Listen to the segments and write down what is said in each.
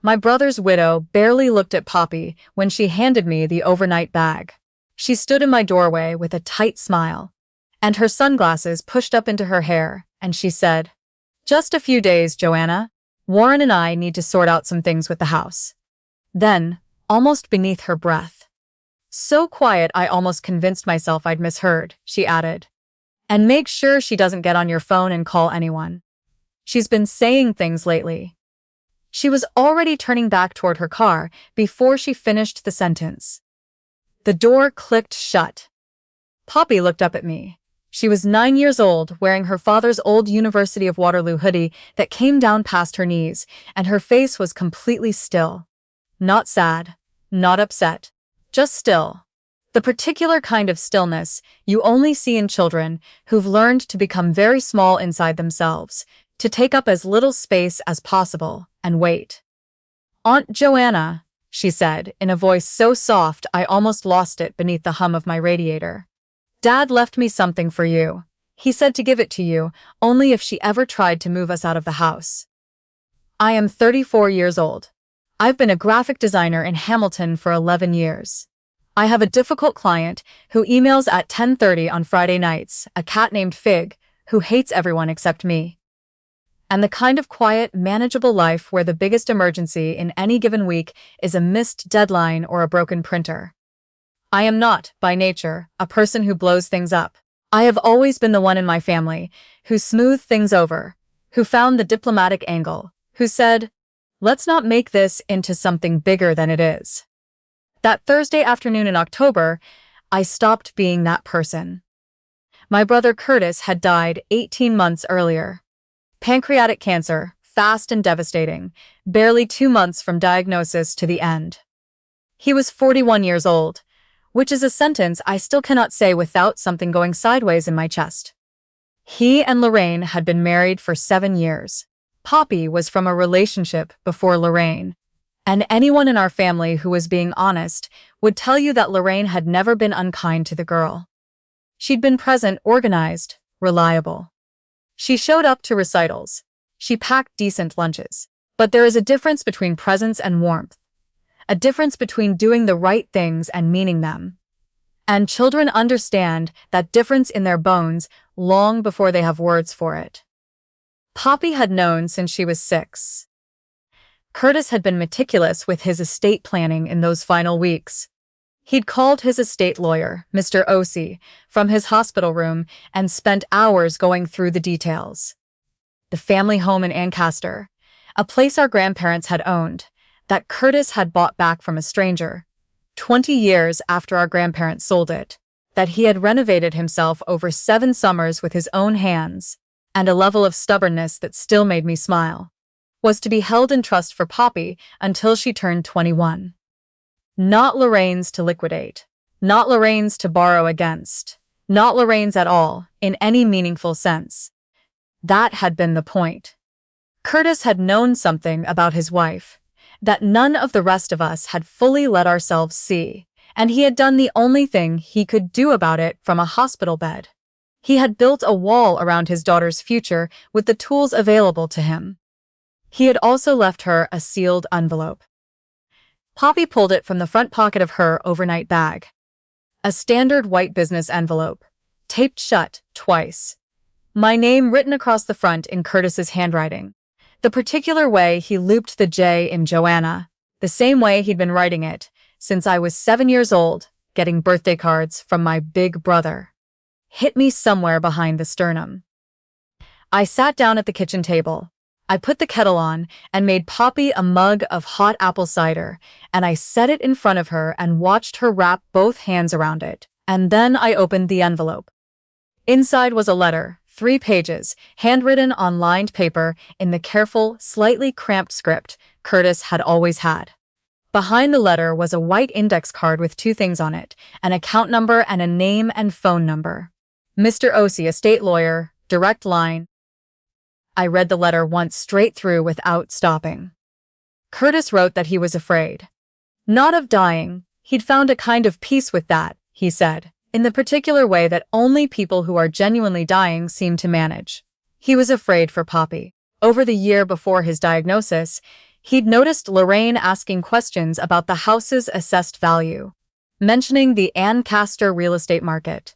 My brother's widow barely looked at Poppy when she handed me the overnight bag. She stood in my doorway with a tight smile, and her sunglasses pushed up into her hair, and she said, "Just a few days, Joanna. Warren and I need to sort out some things with the house." Then, almost beneath her breath, "So quiet I almost convinced myself I'd misheard," she added. "And make sure she doesn't get on your phone and call anyone. She's been saying things lately." She was already turning back toward her car before she finished the sentence. The door clicked shut. Poppy looked up at me. She was 9 years old, wearing her father's old University of Waterloo hoodie that came down past her knees, and her face was completely still. Not sad, not upset, just still. The particular kind of stillness you only see in children who've learned to become very small inside themselves, to take up as little space as possible, and wait. "Aunt Joanna," she said, in a voice so soft I almost lost it beneath the hum of my radiator. "Dad left me something for you. He said to give it to you, only if she ever tried to move us out of the house. I am 34 years old. I've been a graphic designer in Hamilton for 11 years. I have a difficult client who emails at 10:30 on Friday nights, a cat named Fig, who hates everyone except me. And the kind of quiet, manageable life where the biggest emergency in any given week is a missed deadline or a broken printer. I am not, by nature, a person who blows things up. I have always been the one in my family who smoothed things over, who found the diplomatic angle, who said, 'Let's not make this into something bigger than it is.' That Thursday afternoon in October, I stopped being that person. My brother Curtis had died 18 months earlier. Pancreatic cancer, fast and devastating, barely 2 months from diagnosis to the end. He was 41 years old, which is a sentence I still cannot say without something going sideways in my chest. He and Lorraine had been married for 7 years. Poppy was from a relationship before Lorraine, and anyone in our family who was being honest would tell you that Lorraine had never been unkind to the girl. She'd been present, organized, reliable. She showed up to recitals. She packed decent lunches. But there is a difference between presence and warmth. A difference between doing the right things and meaning them. And children understand that difference in their bones long before they have words for it. Poppy had known since she was 6. Curtis had been meticulous with his estate planning in those final weeks. He'd called his estate lawyer, Mr. Ossie, from his hospital room and spent hours going through the details. The family home in Ancaster, a place our grandparents had owned, that Curtis had bought back from a stranger, 20 years after our grandparents sold it, that he had renovated himself over 7 summers with his own hands, and a level of stubbornness that still made me smile, was to be held in trust for Poppy until she turned 21. Not Lorraine's to liquidate, not Lorraine's to borrow against, not Lorraine's at all, in any meaningful sense. That had been the point. Curtis had known something about his wife that none of the rest of us had fully let ourselves see, and he had done the only thing he could do about it from a hospital bed. He had built a wall around his daughter's future with the tools available to him. He had also left her a sealed envelope. Poppy pulled it from the front pocket of her overnight bag. A standard white business envelope, taped shut twice. My name written across the front in Curtis's handwriting. The particular way he looped the J in Joanna, the same way he'd been writing it since I was 7 years old, getting birthday cards from my big brother. Hit me somewhere behind the sternum. I sat down at the kitchen table. I put the kettle on and made Poppy a mug of hot apple cider, and I set it in front of her and watched her wrap both hands around it, and then I opened the envelope. Inside was a letter, 3 pages, handwritten on lined paper in the careful, slightly cramped script Curtis had always had. Behind the letter was a white index card with 2 things on it, an account number and a name and phone number. Mr. Ossie, estate lawyer, direct line. I read the letter once straight through without stopping. Curtis wrote that he was afraid. Not of dying, he'd found a kind of peace with that, he said, in the particular way that only people who are genuinely dying seem to manage. He was afraid for Poppy. Over the year before his diagnosis, He'd noticed Lorraine asking questions about the house's assessed value, mentioning the Ancaster real estate market,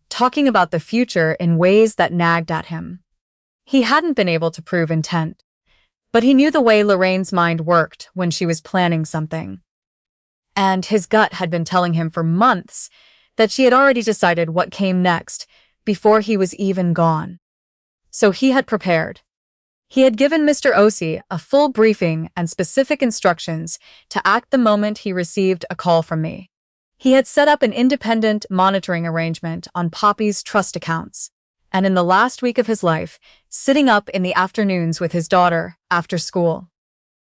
talking about the future in ways that nagged at him. He hadn't been able to prove intent, but he knew the way Lorraine's mind worked when she was planning something. And his gut had been telling him for months that she had already decided what came next before he was even gone. So he had prepared. He had given Mr. Osi a full briefing and specific instructions to act the moment he received a call from me. He had set up an independent monitoring arrangement on Poppy's trust accounts, and in the last week of his life, sitting up in the afternoons with his daughter after school.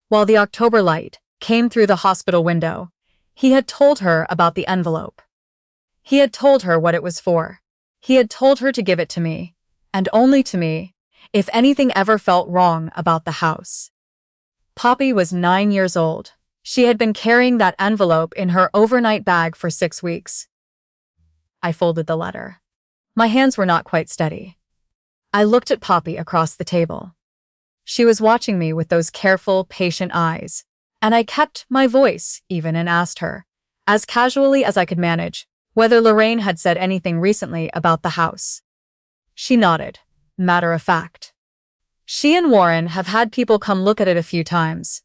While the October light came through the hospital window, he had told her about the envelope. He had told her what it was for. He had told her to give it to me, and only to me, if anything ever felt wrong about the house. Poppy was 9 years old. She had been carrying that envelope in her overnight bag for 6 weeks. I folded the letter. My hands were not quite steady. I looked at Poppy across the table. She was watching me with those careful, patient eyes, and I kept my voice even and asked her, as casually as I could manage, whether Lorraine had said anything recently about the house. She nodded, matter of fact. She and Warren have had people come look at it a few times.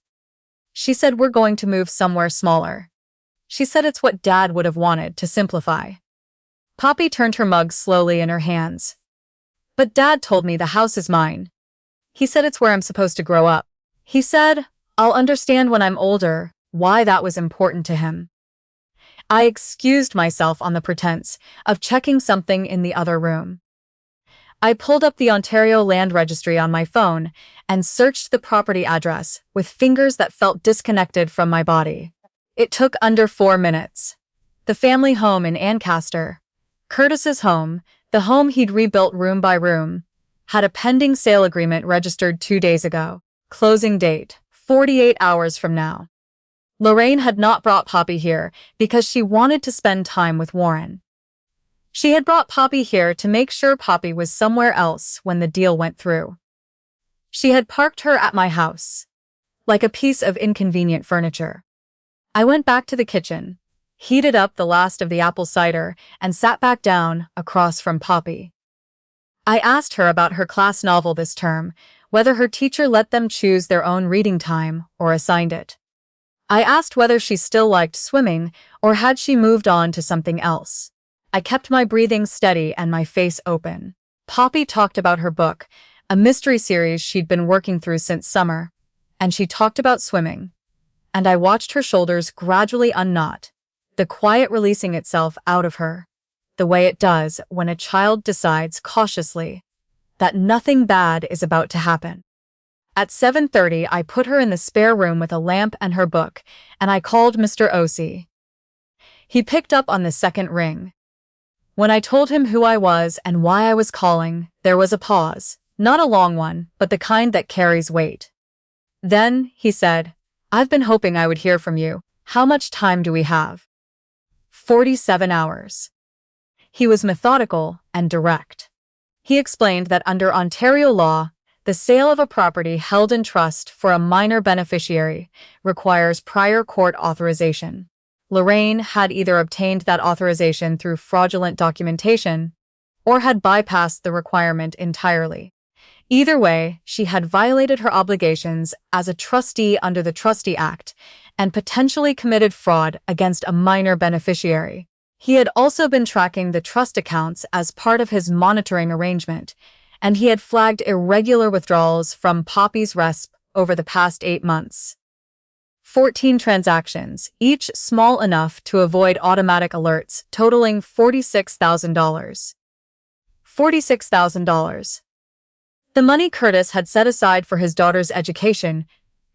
She said we're going to move somewhere smaller. She said it's what Dad would have wanted to simplify. Poppy turned her mug slowly in her hands. But Dad told me the house is mine. He said it's where I'm supposed to grow up. He said, I'll understand when I'm older why that was important to him. I excused myself on the pretense of checking something in the other room. I pulled up the Ontario Land Registry on my phone and searched the property address with fingers that felt disconnected from my body. It took under 4 minutes. The family home in Ancaster, Curtis's home, the home he'd rebuilt room by room, had a pending sale agreement registered 2 days ago. Closing date, 48 hours from now. Lorraine had not brought Poppy here because she wanted to spend time with Warren. She had brought Poppy here to make sure Poppy was somewhere else when the deal went through. She had parked her at my house, like a piece of inconvenient furniture. I went back to the kitchen, heated up the last of the apple cider, and sat back down across from Poppy. I asked her about her class novel this term, whether her teacher let them choose their own reading time or assigned it. I asked whether she still liked swimming or had she moved on to something else. I kept my breathing steady and my face open. Poppy talked about her book, a mystery series she'd been working through since summer, and she talked about swimming. And I watched her shoulders gradually unknot, the quiet releasing itself out of her, the way it does when a child decides cautiously that nothing bad is about to happen. At 7:30, I put her in the spare room with a lamp and her book, and I called Mr. Osi. He picked up on the second ring. When I told him who I was and why I was calling, there was a pause, not a long one, but the kind that carries weight. Then, he said, I've been hoping I would hear from you. How much time do we have? 47 hours. He was methodical and direct. He explained that under Ontario law, the sale of a property held in trust for a minor beneficiary requires prior court authorization. Lorraine had either obtained that authorization through fraudulent documentation or had bypassed the requirement entirely. Either way, she had violated her obligations as a trustee under the Trustee Act and potentially committed fraud against a minor beneficiary. He had also been tracking the trust accounts as part of his monitoring arrangement, and he had flagged irregular withdrawals from Poppy's RESP over the past 8 months. 14 transactions, each small enough to avoid automatic alerts, totaling $46,000. $46,000. The money Curtis had set aside for his daughter's education,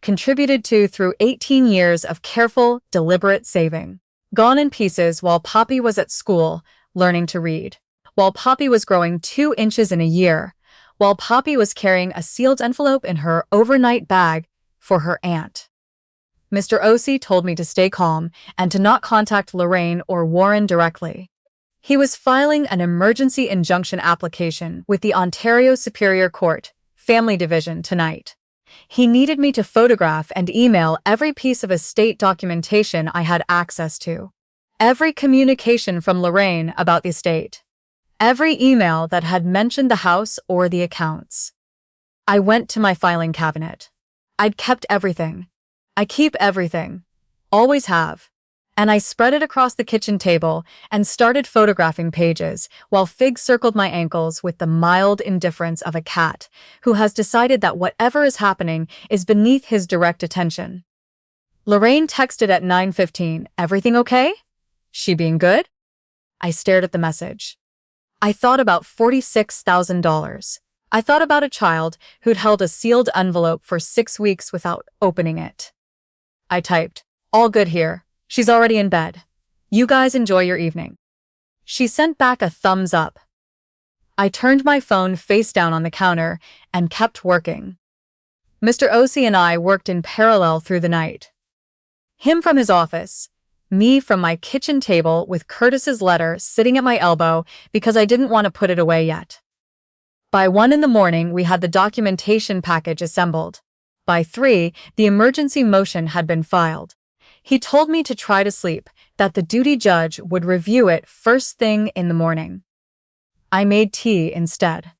contributed to through 18 years of careful, deliberate saving. Gone in pieces while Poppy was at school, learning to read. While Poppy was growing 2 inches in a year. While Poppy was carrying a sealed envelope in her overnight bag for her aunt. Mr. Osi told me to stay calm and to not contact Lorraine or Warren directly. He was filing an emergency injunction application with the Ontario Superior Court, Family Division, tonight. He needed me to photograph and email every piece of estate documentation I had access to. Every communication from Lorraine about the estate. Every email that had mentioned the house or the accounts. I went to my filing cabinet. I'd kept everything. I keep everything. Always have. And I spread it across the kitchen table and started photographing pages while Fig circled my ankles with the mild indifference of a cat who has decided that whatever is happening is beneath his direct attention. Lorraine texted at 9:15, "Everything okay? She being good?" I stared at the message. I thought about $46,000. I thought about a child who'd held a sealed envelope for 6 weeks without opening it. I typed, "All good here. She's already in bed. You guys enjoy your evening." She sent back a thumbs up. I turned my phone face down on the counter and kept working. Mr. Osei and I worked in parallel through the night. Him from his office, me from my kitchen table with Curtis's letter sitting at my elbow because I didn't want to put it away yet. By 1 in the morning, we had the documentation package assembled. By 3, the emergency motion had been filed. He told me to try to sleep, that the duty judge would review it first thing in the morning. I made tea instead.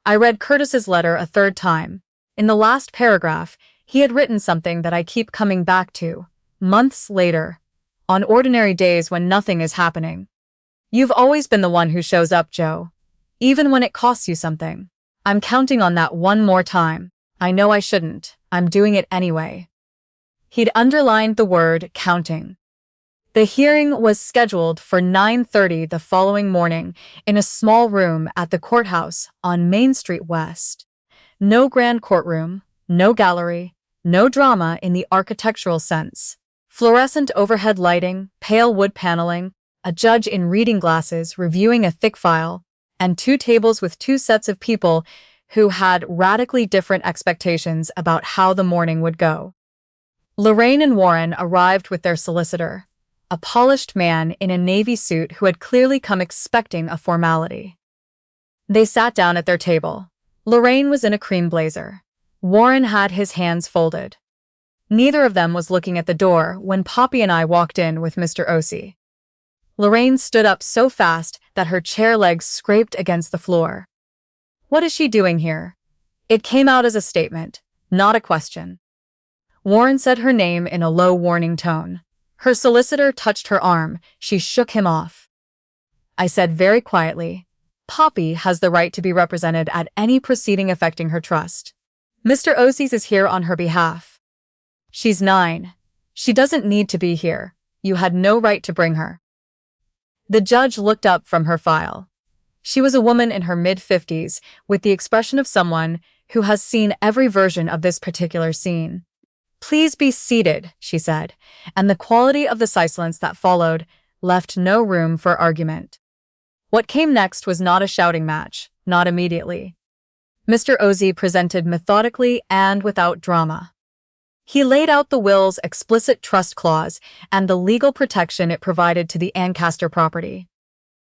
I read Curtis's letter a third time. In the last paragraph, he had written something that I keep coming back to, months later, on ordinary days when nothing is happening. "You've always been the one who shows up, Joe. Even when it costs you something. I'm counting on that one more time. I know I shouldn't. I'm doing it anyway." He'd underlined the word counting. The hearing was scheduled for 9:30 the following morning in a small room at the courthouse on Main Street West. No grand courtroom, no gallery, no drama in the architectural sense. Fluorescent overhead lighting, pale wood paneling, a judge in reading glasses reviewing a thick file, and 2 tables with 2 sets of people who had radically different expectations about how the morning would go. Lorraine and Warren arrived with their solicitor, a polished man in a navy suit who had clearly come expecting a formality. They sat down at their table. Lorraine was in a cream blazer. Warren had his hands folded. Neither of them was looking at the door when Poppy and I walked in with Mr. Osei. Lorraine stood up so fast that her chair legs scraped against the floor. "What is she doing here?" It came out as a statement, not a question. Warren said her name in a low warning tone. Her solicitor touched her arm. She shook him off. I said very quietly, "Poppy has the right to be represented at any proceeding affecting her trust. Mr. Osei is here on her behalf. She's 9. She doesn't need to be here. You had no right to bring her." The judge looked up from her file. She was a woman in her mid-50s with the expression of someone who has seen every version of this particular scene. "Please be seated," she said, and the quality of the silence that followed left no room for argument. What came next was not a shouting match, not immediately. Mr. Osei presented methodically and without drama. He laid out the will's explicit trust clause and the legal protection it provided to the Ancaster property.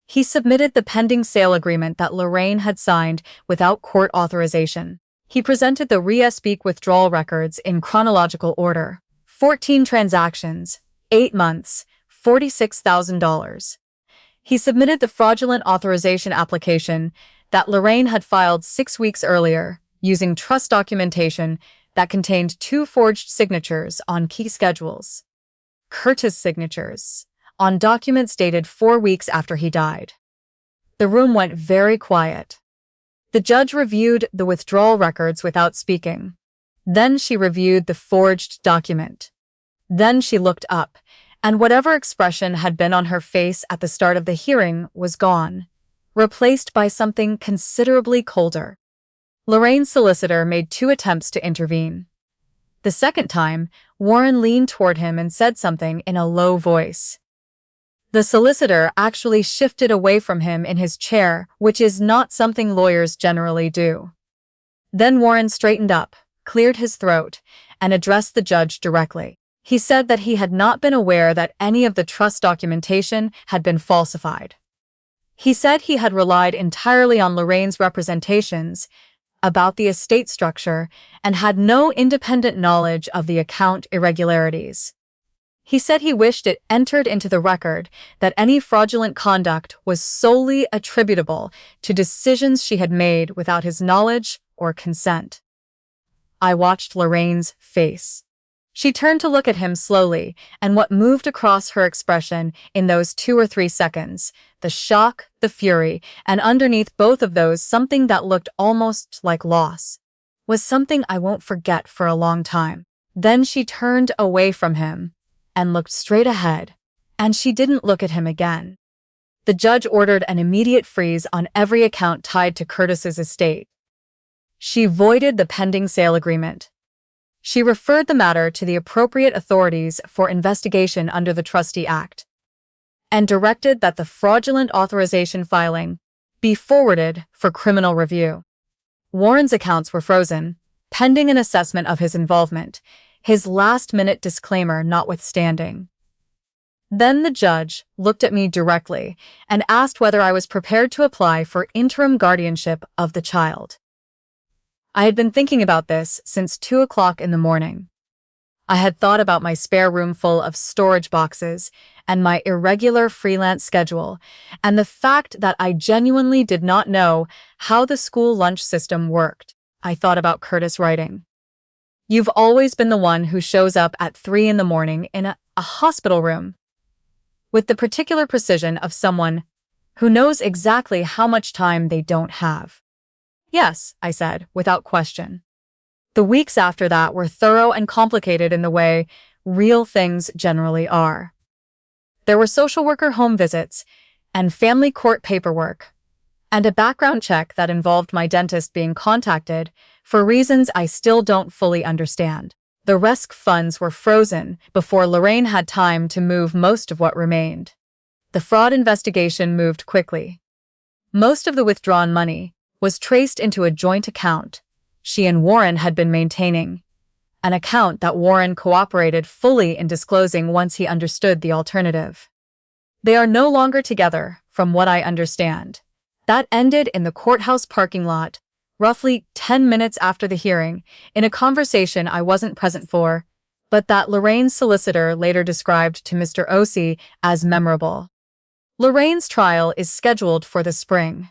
He submitted the pending sale agreement that Lorraine had signed without court authorization. He presented the RESPEAK withdrawal records in chronological order. 14 transactions, 8 months, $46,000. He submitted the fraudulent authorization application that Lorraine had filed 6 weeks earlier, using trust documentation that contained 2 forged signatures on key schedules. Curtis signatures, on documents dated 4 weeks after he died. The room went very quiet. The judge reviewed the withdrawal records without speaking. Then she reviewed the forged document. Then she looked up, and whatever expression had been on her face at the start of the hearing was gone, replaced by something considerably colder. Lorraine's solicitor made 2 attempts to intervene. The second time, Warren leaned toward him and said something in a low voice. The solicitor actually shifted away from him in his chair, which is not something lawyers generally do. Then Warren straightened up, cleared his throat, and addressed the judge directly. He said that he had not been aware that any of the trust documentation had been falsified. He said he had relied entirely on Lorraine's representations, about the estate structure and had no independent knowledge of the account irregularities. He said he wished it entered into the record that any fraudulent conduct was solely attributable to decisions she had made without his knowledge or consent. I watched Lorraine's face. She turned to look at him slowly, and what moved across her expression in those 2 or 3 seconds, the shock, the fury, and underneath both of those something that looked almost like loss, was something I won't forget for a long time. Then she turned away from him and looked straight ahead, and she didn't look at him again. The judge ordered an immediate freeze on every account tied to Curtis's estate. She voided the pending sale agreement. She referred the matter to the appropriate authorities for investigation under the Trustee Act, and directed that the fraudulent authorization filing be forwarded for criminal review. Warren's accounts were frozen, pending an assessment of his involvement, his last-minute disclaimer notwithstanding. Then the judge looked at me directly and asked whether I was prepared to apply for interim guardianship of the child. I had been thinking about this since 2 o'clock in the morning. I had thought about my spare room full of storage boxes and my irregular freelance schedule, and the fact that I genuinely did not know how the school lunch system worked. I thought about Curtis writing, "You've always been the one who shows up at 3 in the morning in a hospital room," with the particular precision of someone who knows exactly how much time they don't have. "Yes," I said, without question. The weeks after that were thorough and complicated in the way real things generally are. There were social worker home visits, and family court paperwork, and a background check that involved my dentist being contacted for reasons I still don't fully understand. The RESC funds were frozen before Lorraine had time to move most of what remained. The fraud investigation moved quickly. Most of the withdrawn money was traced into a joint account she and Warren had been maintaining, an account that Warren cooperated fully in disclosing once he understood the alternative. They are no longer together, from what I understand. That ended in the courthouse parking lot, roughly 10 minutes after the hearing, in a conversation I wasn't present for, but that Lorraine's solicitor later described to Mr. Osei as memorable. Lorraine's trial is scheduled for the spring.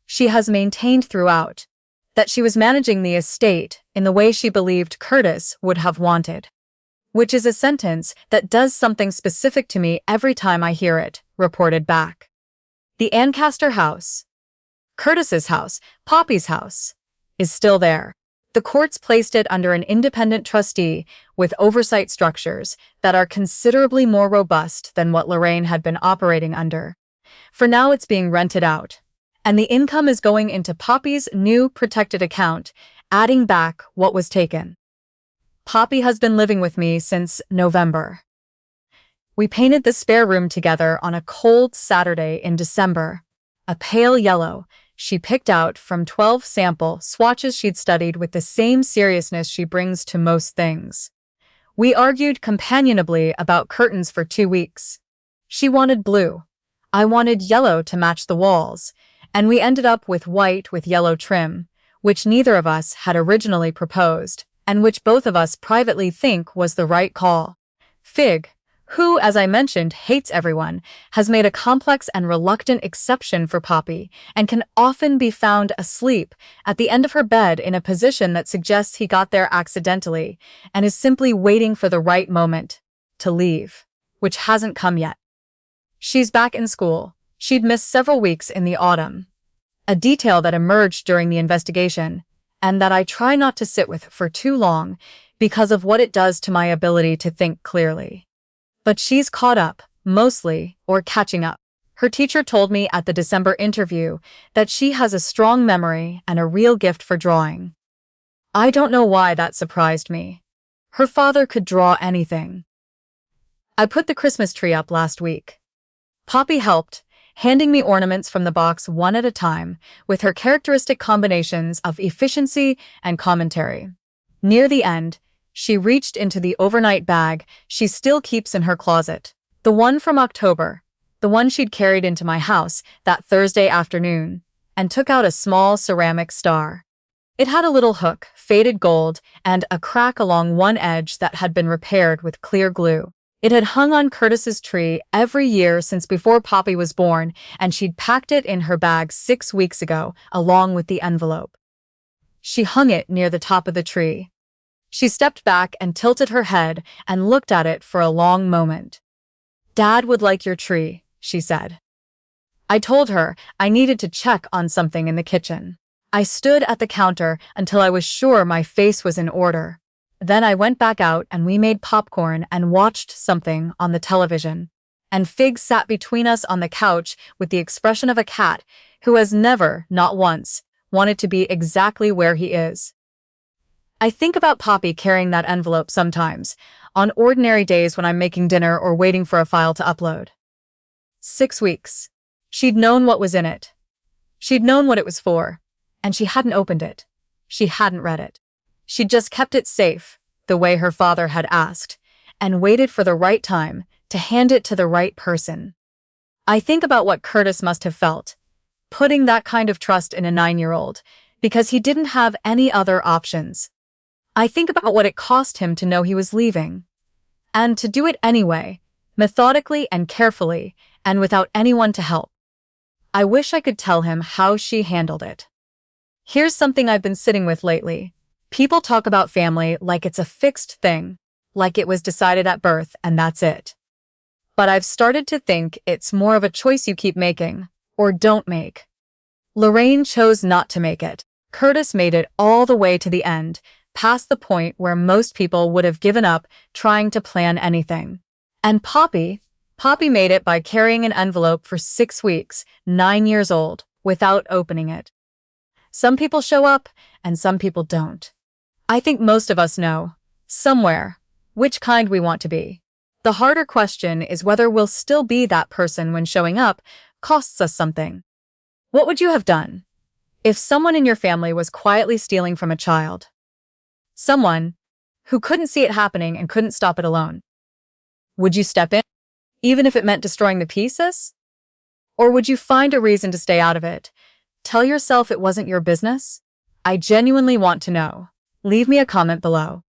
She has maintained throughout that she was managing the estate in the way she believed Curtis would have wanted, which is a sentence that does something specific to me every time I hear it reported back. The Ancaster house, Curtis's house, Poppy's house, is still there. The courts placed it under an independent trustee with oversight structures that are considerably more robust than what Lorraine had been operating under. For now it's being rented out, and the income is going into Poppy's new protected account, adding back what was taken. Poppy has been living with me since November. We painted the spare room together on a cold Saturday in December, a pale yellow she picked out from 12 sample swatches she'd studied with the same seriousness she brings to most things. We argued companionably about curtains for 2 weeks. She wanted blue. I wanted yellow to match the walls, and we ended up with white with yellow trim, which neither of us had originally proposed, and which both of us privately think was the right call. Fig, who, as I mentioned, hates everyone, has made a complex and reluctant exception for Poppy, and can often be found asleep at the end of her bed in a position that suggests he got there accidentally, and is simply waiting for the right moment to leave, which hasn't come yet. She's back in school. She'd missed several weeks in the autumn, a detail that emerged during the investigation, and that I try not to sit with for too long because of what it does to my ability to think clearly. But she's caught up, mostly, or catching up. Her teacher told me at the December interview that she has a strong memory and a real gift for drawing. I don't know why that surprised me. Her father could draw anything. I put the Christmas tree up last week. Poppy helped, handing me ornaments from the box one at a time, with her characteristic combinations of efficiency and commentary. Near the end, she reached into the overnight bag she still keeps in her closet, the one from October, the one she'd carried into my house that Thursday afternoon, and took out a small ceramic star. It had a little hook, faded gold, and a crack along one edge that had been repaired with clear glue. It had hung on Curtis's tree every year since before Poppy was born, and she'd packed it in her bag 6 weeks ago, along with the envelope. She hung it near the top of the tree. She stepped back and tilted her head and looked at it for a long moment. "Dad would like your tree," she said. I told her I needed to check on something in the kitchen. I stood at the counter until I was sure my face was in order. Then I went back out and we made popcorn and watched something on the television. And Fig sat between us on the couch with the expression of a cat who has never, not once, wanted to be exactly where he is. I think about Poppy carrying that envelope sometimes, on ordinary days when I'm making dinner or waiting for a file to upload. 6 weeks. She'd known what was in it. She'd known what it was for. And she hadn't opened it. She hadn't read it. She'd just kept it safe, the way her father had asked, and waited for the right time to hand it to the right person. I think about what Curtis must have felt, putting that kind of trust in a 9-year-old, because he didn't have any other options. I think about what it cost him to know he was leaving, and to do it anyway, methodically and carefully, and without anyone to help. I wish I could tell him how she handled it. Here's something I've been sitting with lately. People talk about family like it's a fixed thing, like it was decided at birth and that's it. But I've started to think it's more of a choice you keep making, or don't make. Lorraine chose not to make it. Curtis made it all the way to the end, past the point where most people would have given up trying to plan anything. And Poppy made it by carrying an envelope for 6 weeks, 9 years old, without opening it. Some people show up, and some people don't. I think most of us know, somewhere, which kind we want to be. The harder question is whether we'll still be that person when showing up costs us something. What would you have done if someone in your family was quietly stealing from a child? Someone who couldn't see it happening and couldn't stop it alone. Would you step in, even if it meant destroying the pieces? Or would you find a reason to stay out of it? Tell yourself it wasn't your business? I genuinely want to know. Leave me a comment below.